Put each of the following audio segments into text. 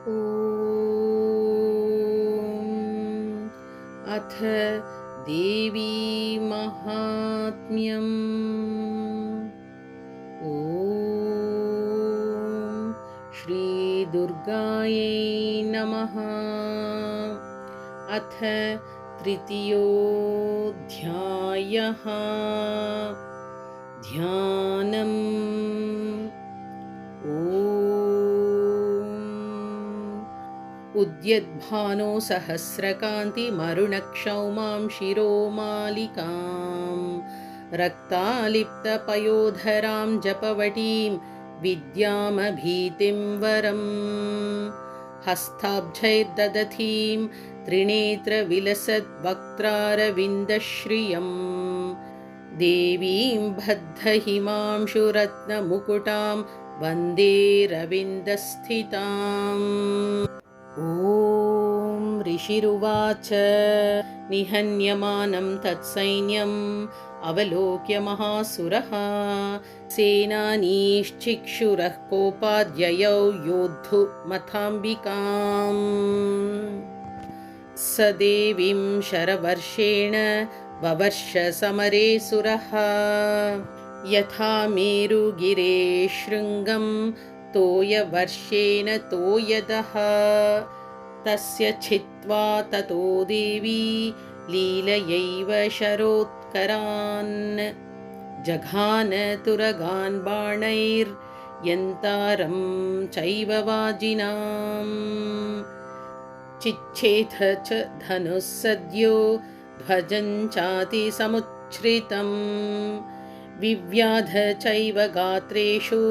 ॐ अथ देवी महात्म्यम्। ॐ श्रीदुर्गायै नमः। अथ तृतीयोऽध्यायः। ध्यानम्। उद्यद्भानो सहस्रकान्तिमरुणक्षौमां शिरोमालिकां रक्तालिप्तपयोधरां जपवटीं विद्यामभीतिं वरं हस्ताब्जैर्दधतीं त्रिनेत्रविलसद्वक्त्रारविन्दश्रियं देवीं बद्धहिमांशुरत्नमुकुटां वन्दे रविन्दस्थिताम्। ॐ ऋषिरुवाच। निहन्यमानं तत्सैन्यम् अवलोक्य महासुरः सेनानीश्चिक्षुरः कोपाद्ययौ योद्धुमथाम्बिकाम्। स देवीं शरवर्षेण ववर्ष समरे सुरः यथा मेरुगिरे शृङ्गं तोयवर्षेण तोयदः तस्य छित्त्वा ततो देवी लीलयैव शरोत्करान् जघान तुरगान् बाणैर्यन्तारं चैव वाजिनाम् चिच्छेथ च धनुः सद्यो ध्वजं चातिसमुच्छ्रितम् विव्याध चैव गात्रेषु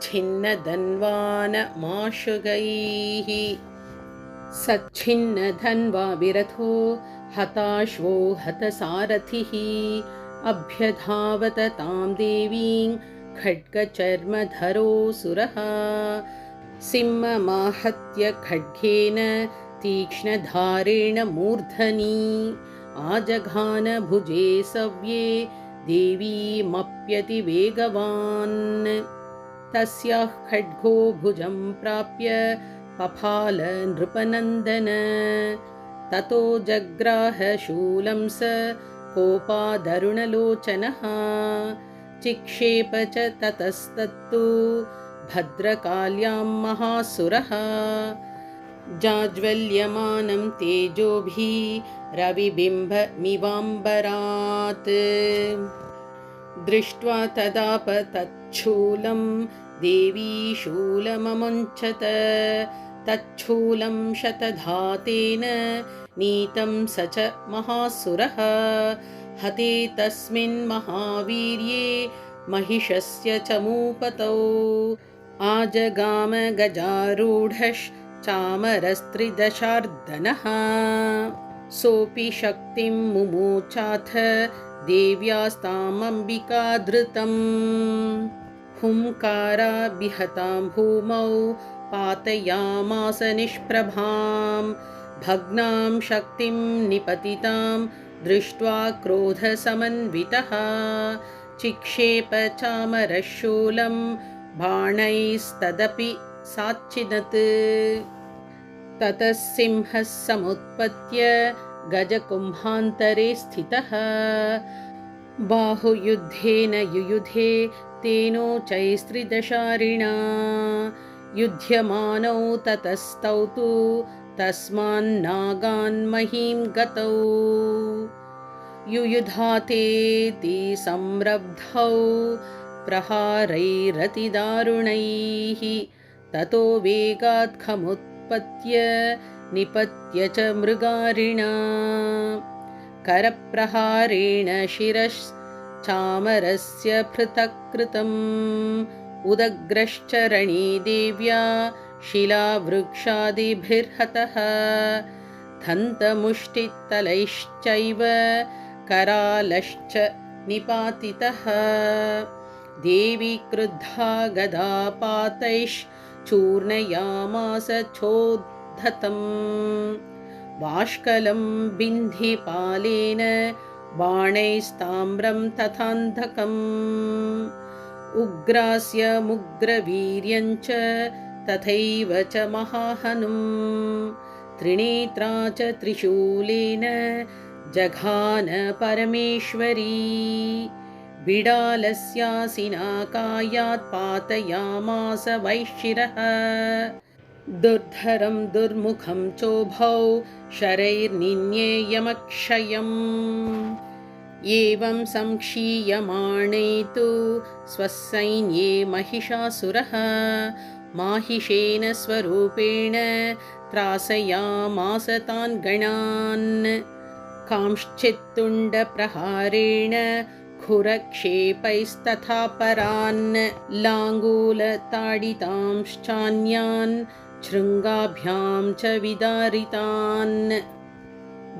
छिन्नधन्वानमाशुगैः सच्छिन्नधन्वाविरथो हताश्वो हतसारथिः अभ्यधावत तां देवीं खड्गचर्मधरोऽसुरः सिंहमाहत्य खड्गेन तीक्ष्णधारेण मूर्धनि आजघान भुजे सव्ये देवीमप्यतिवेगवान् तस्याः खड्गो भुजं प्राप्य पफाल नृपनन्दन ततो जग्राह शूलं स कोपादरुणलोचनः चिक्षेप च ततस्तत्तु भद्रकाल्यां महासुरः जाज्वल्यमानं तेजोभिः रविबिम्बमिवाम्बरात् दृष्ट्वा तदाप तच्छूलं देवी शूलममुञ्चत तच्छूलं शतधातेन नीतं स च महासुरः हते तस्मिन् महावीर्ये महिषस्य चमूपतौ आजगाम गजारूढश्चामरस्त्रिदशार्दनः सोऽपि शक्तिं मुमोचाथ देव्यास्तामम्बिकाधृतम् हुंकाराभिहतां भूमौ पातयामास निष्प्रभां भग्नां शक्तिं निपतितां दृष्ट्वा क्रोधसमन्वितः चिक्षेप चामरशूलं बाणैस्तदपि साच्चिनत् ततः सिंहः समुत्पत्य गजकुम्भान्तरे स्थितः बाहुयुद्धेन युयुधे तेनोचैस्त्रिदशारिणा युध्यमानौ ततस्तौ तु तस्मान्नागान्महीं गतौ युयुधातेति संरब्धौ प्रहारैरतिदारुणैः ततो वेगात् खमुत्पत्य निपत्य च मृगारिणा करप्रहारेण शिरश्चामरस्य पृथक् कृतम् उदग्रश्चरणे देव्या शिलावृक्षादिभिर्हतः दन्तमुष्टितलैश्चैव करालश्च निपातितः देवी क्रुद्धा गदापातैश्चूर्णयामास चोद्धतम् बाष्कलं बिन्धिपालेन बाणैस्ताम्रं तथान्धकम् उग्रास्य मुग्रवीर्यञ्च तथैव च महाहनुं त्रिनेत्रा च त्रिशूलेन जघान परमेश्वरी बिडालस्यासिना कायात् पातयामास वैश्चिरः दुर्धरं दुर्मुखं चोभौ शरैर्निन्येयमक्षयम् एवं संक्षीयमाणे तु स्वसैन्ये महिषासुरः माहिषेन स्वरूपेण त्रासयामास तान् गणान् कांश्चित्तुण्डप्रहारेण खुरक्षेपैस्तथा परान् लाङ्गूलताडितांश्चान्यान् शृङ्गाभ्यां च विदारितान्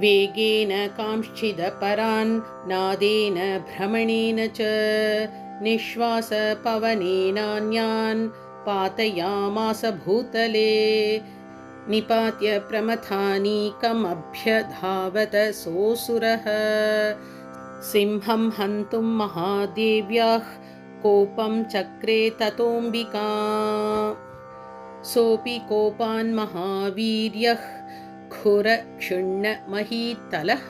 वेगेन कांश्चिदपरान् नादेन भ्रमणेन च निःश्वासपवनेनान्यान् पातयामास भूतले निपात्य प्रमथानीकमभ्यधावत सोऽसुरः सिंहं हन्तुं महादेव्याः कोपं चक्रे ततोऽम्बिका सोऽपि कोपान् महावीर्यः खुरक्षुण्णमहीतलः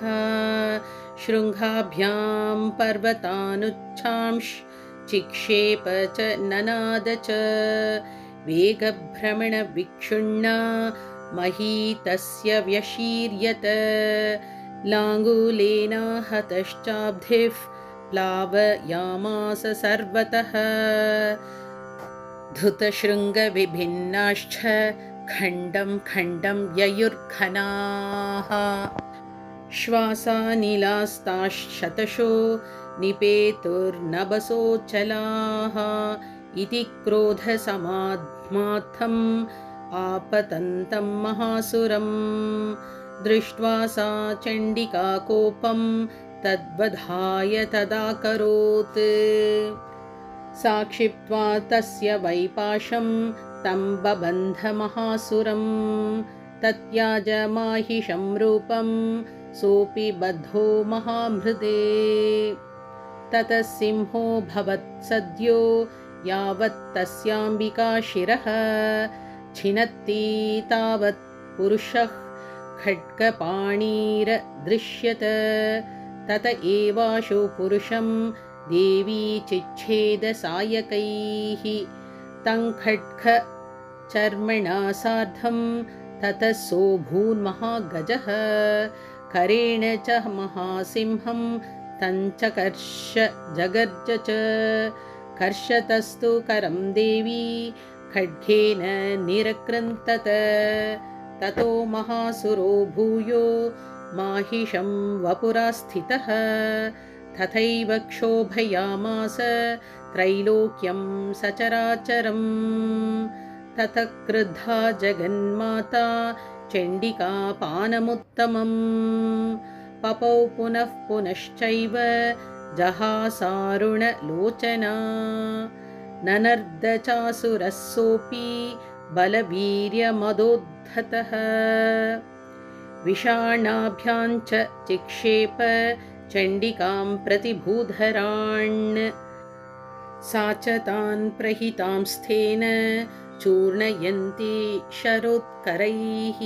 शृङ्गाभ्यां पर्वतानुच्छांश् चिक्षेप च ननाद च वेगभ्रमणविक्षुण्णा महीतस्य व्यशीर्यत लाङ्गूलेनाहतश्चाब्धिः प्लावयामास सर्वतः धृतशृङ्गविभिन्नाश्च खण्डं खण्डं ययुर्घनाः श्वासानिलास्ताश्शतशो निपेतुर्नभसोचलाः इति क्रोधसमाध्मार्थम् आपतन्तं महासुरं दृष्ट्वा सा चण्डिका कोपं तद्वधाय तदाकरोत् सा क्षिप्त्वा तस्य वैपाशं तं बबन्ध महासुरं तत्याज माहिषं रूपं सोऽपि बद्धो महामृदे ततः सिंहो भवत्सद्यो यावत् तस्याम्बिका शिरः छिनत्ति तावत् पुरुषः खड्गपाणिरदृश्यत तत एवाशु पुरुषं देवी चिच्छेद सायकैः तं खड्गचर्मणा सार्धं ततः सोऽभून्महागजः करेण च महासिंहं तञ्चकर्ष जगर्ज च कर्षतस्तु करं देवी खड्गेन निरकृन्तत ततो महासुरो भूयो माहिषं वपुरा स्थितः तथैव क्षोभयामास त्रैलोक्यं सचराचरम् ततः क्रुद्धा जगन्माता चण्डिका पानमुत्तमम् पपौ पुनः पुनश्चैव जहासारुणलोचना ननर्दचासुरः सोऽपि बलवीर्यमदोद्धतः विषाणाभ्यां च चिक्षेप चण्डिकां प्रतिभूधरान् सा च तान् प्रहितांस्थेन चूर्णयन्ती शरोत्करैः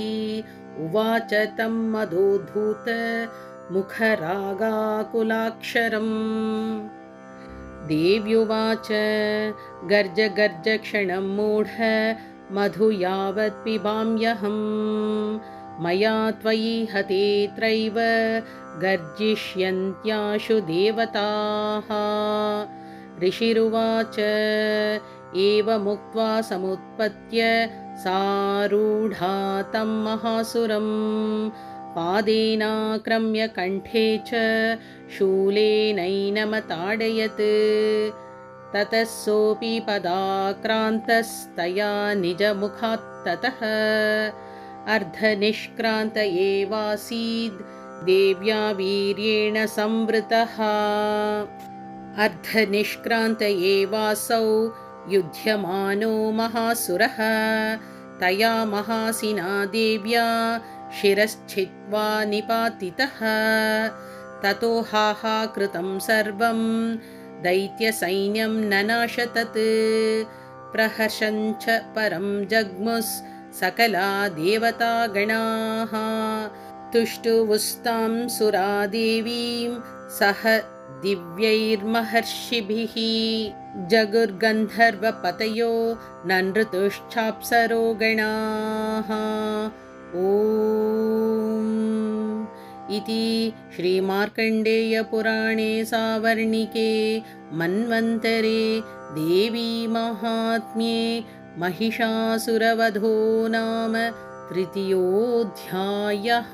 उवाच तं मदोद्धूत मुखरागाकुलाक्षरम् देव्युवाच गर्ज गर्ज क्षणं मूढ मधु यावत् पिबाम्यहम् मया त्वयि हतेत्रैव गर्जिष्यन्त्याशु देवताः ऋषिरुवाच एवमुक्त्वा समुत्पत्य सारूढा तं महासुरं पादेनाक्रम्य कण्ठे च शूलेनैनमताडयत् ततः सोऽपि पदाक्रान्तस्तया निजमुखात् ततः अर्धनिष्क्रान्त एवासीद् देव्या वीर्येण संवृतः अर्धनिष्क्रान्त एवासौ युध्यमानो महासुरः तया महासिना देव्या शिरश्छित्त्वा निपातितः ततो हाहाकृतं सर्वं दैत्यसैन्यं ननाश तत् प्रहर्षञ्च परं जग्मुस् सकला देवतागणाः तुष्टुवुस्तां सुरादेवीं सह दिव्यैर्महर्षिभिः जगुर्गन्धर्वपतयो ननृतुश्चाप्सरो गणाः। ॐ इति श्रीमार्कण्डेयपुराणे सावर्णिके मन्वन्तरे देवीमाहात्म्ये महिषासुरवधो नाम तृतीयोऽध्यायः।